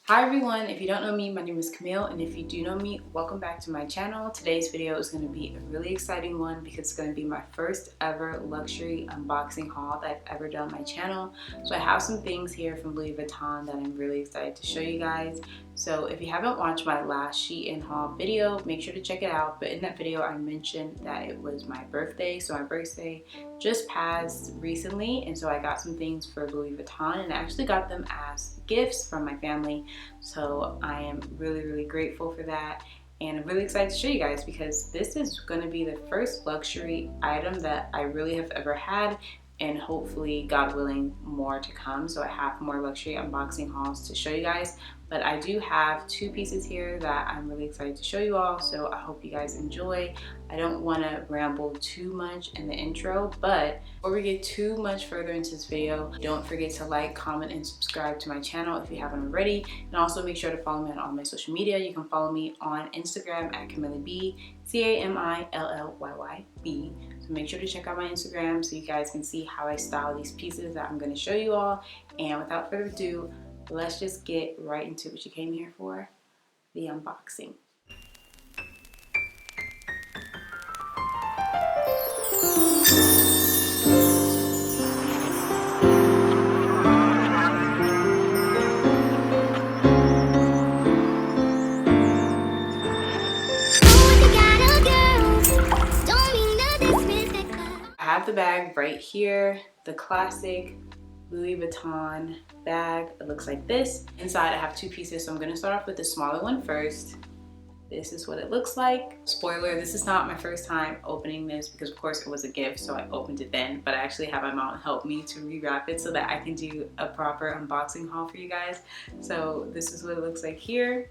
Hi everyone, if you don't know me, my name is Camille, and if you do know me, welcome back to my channel. Today's video is going to be a really exciting one because it's going to be my first ever luxury unboxing haul that I've ever done on my channel. So I have some things here from Louis Vuitton that I'm really excited to show you guys. So if you haven't watched my last Shein haul video, make sure to check it out. But in that video, I mentioned that it was my birthday. So my birthday just passed recently, and so I got some things for Louis Vuitton, and I actually got them as gifts from my family. So I am really grateful for that, and I'm really excited to show you guys because this is going to be the first luxury item that I really have ever had, and hopefully, God willing, more to come. So I have more luxury unboxing hauls to show you guys, but I do have two pieces here that I'm really excited to show you all, so I hope you guys enjoy. I don't want to ramble too much in the intro, but before we get too much further into this video, don't forget to like, comment, and subscribe to my channel if you haven't already, and also make sure to follow me on all my social media. You can follow me on Instagram at Camillyy, CAMILLYYB. So make sure to check out my Instagram so you guys can see how I style these pieces that I'm going to show you all. And without further ado, let's just get right into what you came here for, the unboxing. I have the bag right here, the classic Louis Vuitton bag. It looks like this. Inside I have two pieces, so I'm going to start off with the smaller one first. This is what it looks like. Spoiler, this is not my first time opening this because of course it was a gift, so I opened it then, but I actually have my mom help me to rewrap it so that I can do a proper unboxing haul for you guys. So this is what it looks like here.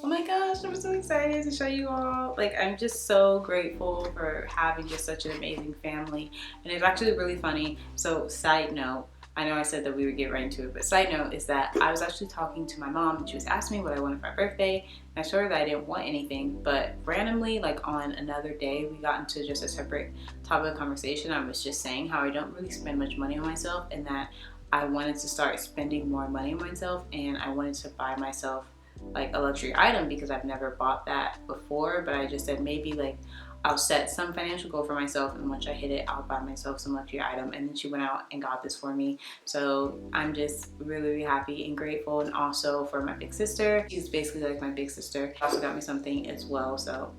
Oh my gosh, I'm so excited to show you all. Like, I'm just so grateful for having just such an amazing family. And it's actually really funny. So side note, I know I said that we would get right into it, but side note is that I was actually talking to my mom and she was asking me what I wanted for my birthday. And I told her that I didn't want anything, but randomly, like on another day, we got into just a separate topic of conversation. I was just saying how I don't really spend much money on myself and that I wanted to start spending more money on myself, and I wanted to buy myself like a luxury item because I've never bought that before. But I just said maybe like I'll set some financial goal for myself, and once I hit it, I'll buy myself some luxury item. And then she went out and got this for me, so I'm just really happy and grateful. And also for my big sister, she's basically like my big sister, she also got me something as well. So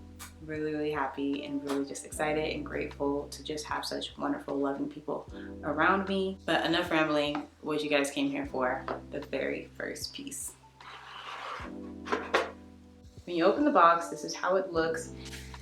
really happy and really just excited and grateful to just have such wonderful loving people around me. But enough rambling. What you guys came here for, the very first piece. When you open the box, this is how it looks.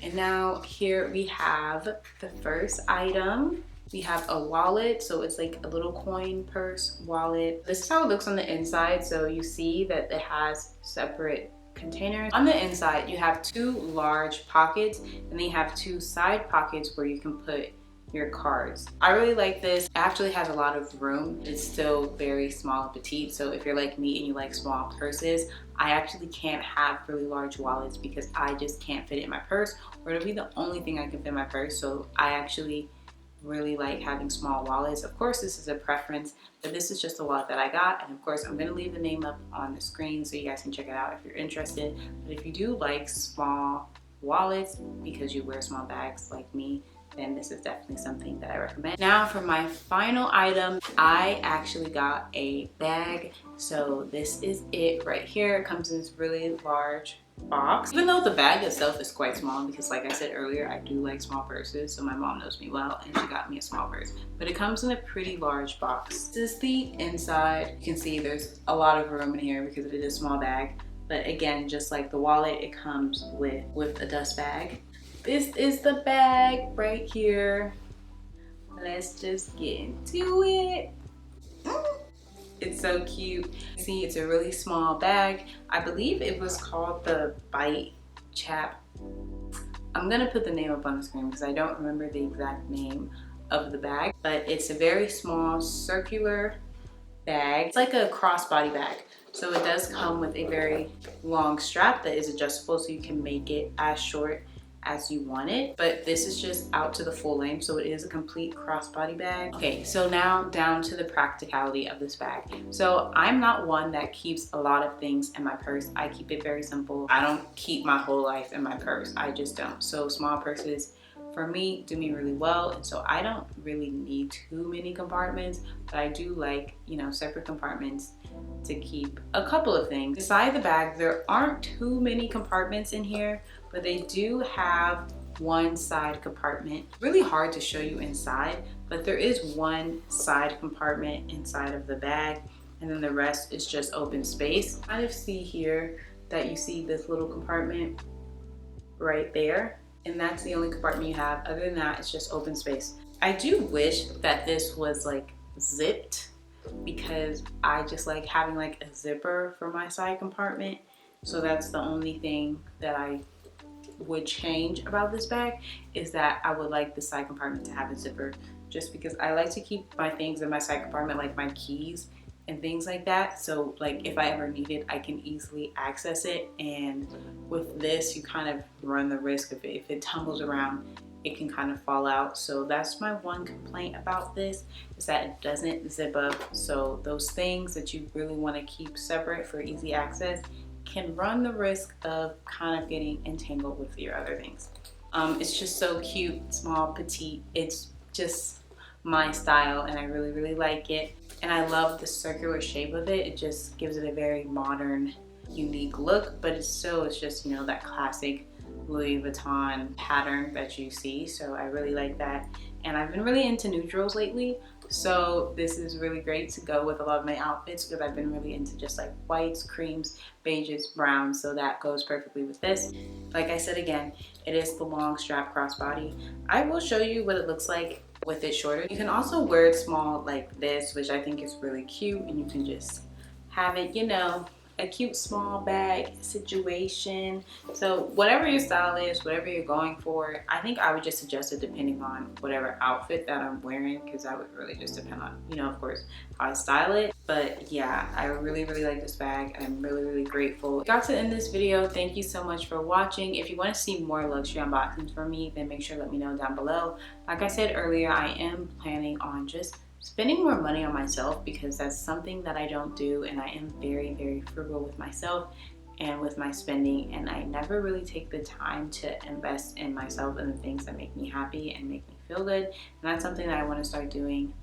And now here we have the first item. We have a wallet, so it's like a little coin purse wallet. This is how it looks on the inside. So you see that it has separate containers. On the inside, you have two large pockets, and then you have two side pockets where you can put your cards. I really like this. It actually has a lot of room. It's still very small and petite, so if you're like me and you like small purses, I actually can't have really large wallets because I just can't fit it in my purse, or it'll be the only thing I can fit in my purse. So I actually really like having small wallets. Of course, this is a preference, but this is just the wallet that I got, and of course I'm going to leave the name up on the screen so you guys can check it out if you're interested. But if you do like small wallets because you wear small bags like me, then this is definitely something that I recommend. Now for my final item, I actually got a bag. So this is it right here. It comes in this really large box. Even though the bag itself is quite small, because like I said earlier, I do like small purses, so my mom knows me well and she got me a small purse. But it comes in a pretty large box. This is the inside. You can see there's a lot of room in here because it is a small bag. But again, just like the wallet, it comes with a dust bag. This is the bag right here. Let's just get into it. It's so cute. See, it's a really small bag. I believe it was called the Boite Chapeau. I'm gonna put the name up on the screen because I don't remember the exact name of the bag, but it's a very small circular bag. It's like a crossbody bag. So it does come with a very long strap that is adjustable, so you can make it as short as you want it, but this is just out to the full length, so it is a complete crossbody bag. Okay, so now down to the practicality of this bag. So I'm not one that keeps a lot of things in my purse. I keep it very simple. I don't keep my whole life in my purse. I just don't. So small purses for me do me really well, and so I don't really need too many compartments, but I do like, you know, separate compartments to keep a couple of things. Inside the bag, there aren't too many compartments in here, but they do have one side compartment. Really hard to show you inside, but there is one side compartment inside of the bag, and then the rest is just open space. Kind of see here that you see this little compartment right there, and that's the only compartment you have. Other than that, it's just open space. I do wish that this was like zipped, because I just like having like a zipper for my side compartment. So that's the only thing that I would change about this bag, is that I would like the side compartment to have a zipper, just because I like to keep my things in my side compartment, like my keys and things like that. So like if I ever need it, I can easily access it. And with this, you kind of run the risk of it. If it tumbles around, it can kind of fall out. So that's my one complaint about this, is that it doesn't zip up. So those things that you really want to keep separate for easy access can run the risk of kind of getting entangled with your other things. It's just so cute, small, petite. It's just my style, and I really, really like it. And I love the circular shape of it. It just gives it a very modern, unique look, but it's just, you know, that classic Louis Vuitton pattern that you see. So I really like that. And I've been really into neutrals lately, so this is really great to go with a lot of my outfits, because I've been really into just like whites, creams, beiges, browns, so that goes perfectly with this. Like I said again, it is the long strap crossbody. I will show you what it looks like with it shorter. You can also wear it small like this, which I think is really cute, and you can just have it, you know, a cute small bag situation. So whatever your style is, whatever you're going for, I think I would just adjust it depending on whatever outfit that I'm wearing, because that would really just depend on, you know, of course, how I style it. But yeah, I really, really like this bag. I'm really, really grateful. Got to end this video. Thank you so much for watching. If you want to see more luxury unboxings from me, then make sure to let me know down below. Like I said earlier, I am planning on just spending more money on myself, because that's something that I don't do, and I am very, very frugal with myself and with my spending, and I never really take the time to invest in myself and the things that make me happy and make me feel good. And that's something that I want to start doing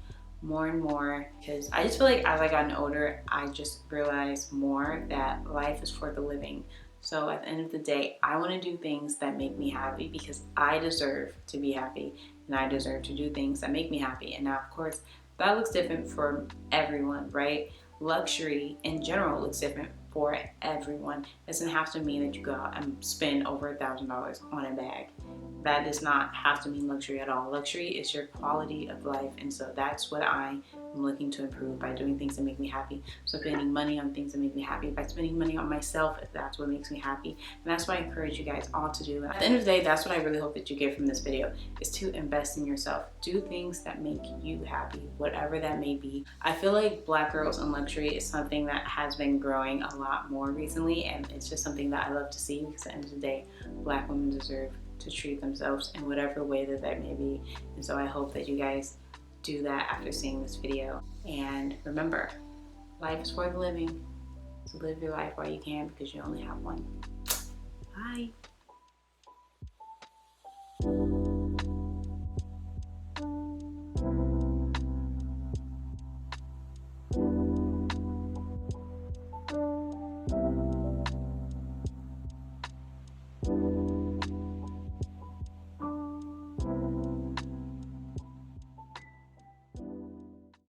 more and more, because I just feel like as I gotten older, I just realized more that life is for the living. So at the end of the day, I want to do things that make me happy, because I deserve to be happy, and I deserve to do things that make me happy. And now, of course, that looks different for everyone, right? Luxury in general looks different for everyone. It doesn't have to mean that you go out and spend over $1,000 on a bag. That does not have to mean luxury at all. Luxury is your quality of life, and so that's what I am looking to improve by doing things that make me happy. So spending money on things that make me happy, by spending money on myself if that's what makes me happy. And that's what I encourage you guys all to do. And at the end of the day, that's what I really hope that you get from this video, is to invest in yourself. Do things that make you happy, whatever that may be. I feel like Black girls in luxury is something that has been growing a lot more recently, and it's just something that I love to see, because at the end of the day, Black women deserve to treat themselves in whatever way that may be. And so I hope that you guys do that after seeing this video. And remember, life is for the living. So live your life while you can, because you only have one. Bye.